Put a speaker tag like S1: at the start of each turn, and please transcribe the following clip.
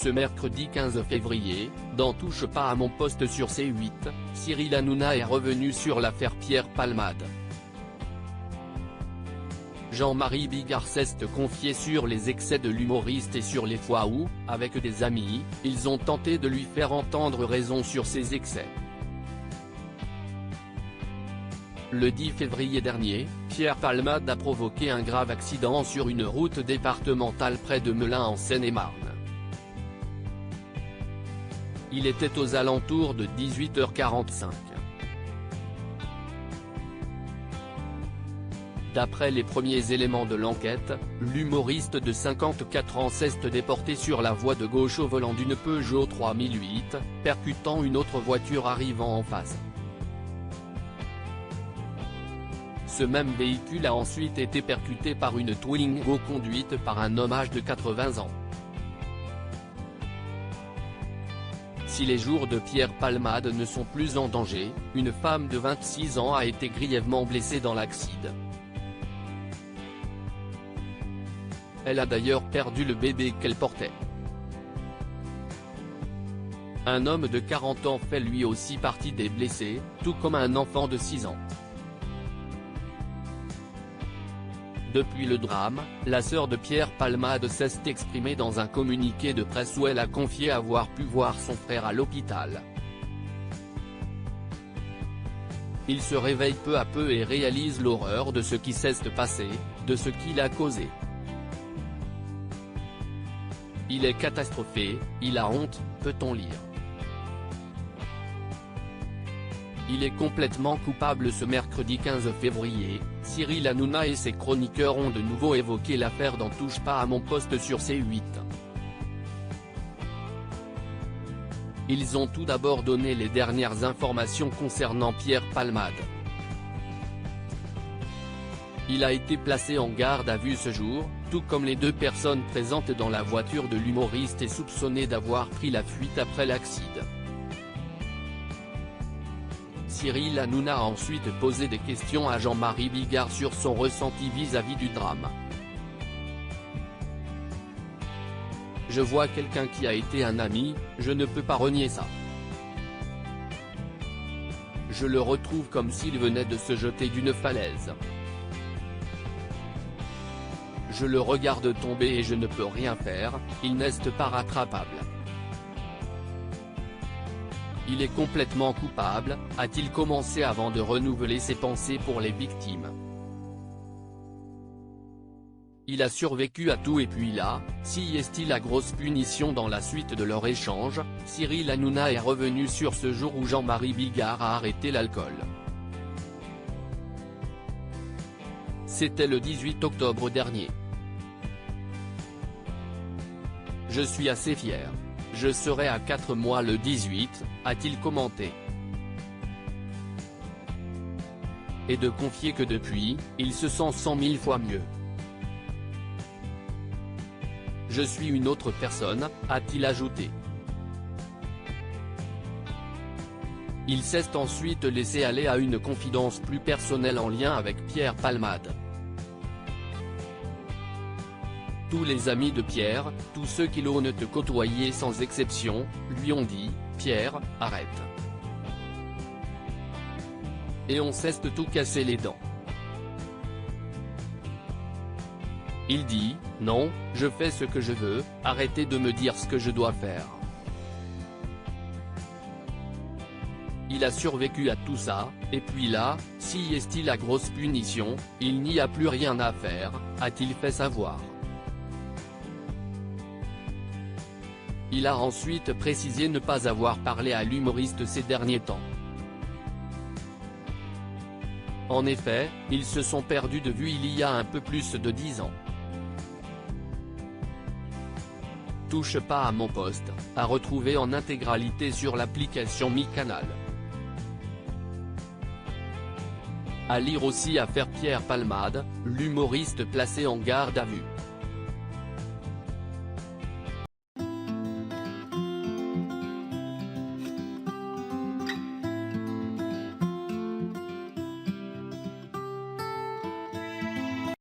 S1: Ce mercredi 15 février, dans Touche pas à mon poste sur C8, Cyril Hanouna est revenu sur l'affaire Pierre Palmade. Jean-Marie Bigard s'est confié sur les excès de l'humoriste et sur les fois où, avec des amis, ils ont tenté de lui faire entendre raison sur ses excès. Le 10 février dernier, Pierre Palmade a provoqué un grave accident sur une route départementale près de Melun en Seine-et-Marne. Il était aux alentours de 18h45. D'après les premiers éléments de l'enquête, l'humoriste de 54 ans s'est déporté sur la voie de gauche au volant d'une Peugeot 3008, percutant une autre voiture arrivant en face. Ce même véhicule a ensuite été percuté par une Twingo conduite par un homme âgé de 80 ans. Si les jours de Pierre Palmade ne sont plus en danger, une femme de 26 ans a été grièvement blessée dans l'accident. Elle a d'ailleurs perdu le bébé qu'elle portait. Un homme de 40 ans fait lui aussi partie des blessés, tout comme un enfant de 6 ans. Depuis le drame, la sœur de Pierre Palmade s'est exprimée dans un communiqué de presse où elle a confié avoir pu voir son frère à l'hôpital. Il se réveille peu à peu et réalise l'horreur de ce qui s'est passé, de ce qu'il a causé. Il est catastrophé, il a honte, peut-on lire. Il est complètement coupable. Ce mercredi 15 février, Cyril Hanouna et ses chroniqueurs ont de nouveau évoqué l'affaire dans Touche pas à mon poste sur C8. Ils ont tout d'abord donné les dernières informations concernant Pierre Palmade. Il a été placé en garde à vue ce jour, tout comme les deux personnes présentes dans la voiture de l'humoriste et soupçonnées d'avoir pris la fuite après l'accident. Cyril Hanouna a ensuite posé des questions à Jean-Marie Bigard sur son ressenti vis-à-vis du drame. Je vois quelqu'un qui a été un ami, je ne peux pas renier ça. Je le retrouve comme s'il venait de se jeter d'une falaise. Je le regarde tomber et je ne peux rien faire, il n'est pas rattrapable. Il est complètement coupable, a-t-il commencé avant de renouveler ses pensées pour les victimes. Il a survécu à tout et puis là, si est-il la grosse punition. Dans la suite de leur échange, Cyril Hanouna est revenu sur ce jour où Jean-Marie Bigard a arrêté l'alcool. C'était le 18 octobre dernier. Je suis assez fier. Je serai à 4 mois le 18, a-t-il commenté. Et de confier que depuis, il se sent 100 000 fois mieux. Je suis une autre personne, a-t-il ajouté. Il s'est ensuite laissé aller à une confidence plus personnelle en lien avec Pierre Palmade. Tous les amis de Pierre, tous ceux qui l'ont te côtoyer sans exception, lui ont dit « Pierre, arrête ». Et on s'est tout cassé les dents. Il dit « Non, je fais ce que je veux, arrêtez de me dire ce que je dois faire ». Il a survécu à tout ça, et puis là, si est-il la grosse punition, il n'y a plus rien à faire, a-t-il fait savoir. Il a ensuite précisé ne pas avoir parlé à l'humoriste ces derniers temps. En effet, ils se sont perdus de vue il y a un peu plus de 10 ans. Touche pas à mon poste, à retrouver en intégralité sur l'application MyCanal. À lire aussi affaire Pierre Palmade, l'humoriste placé en garde à vue.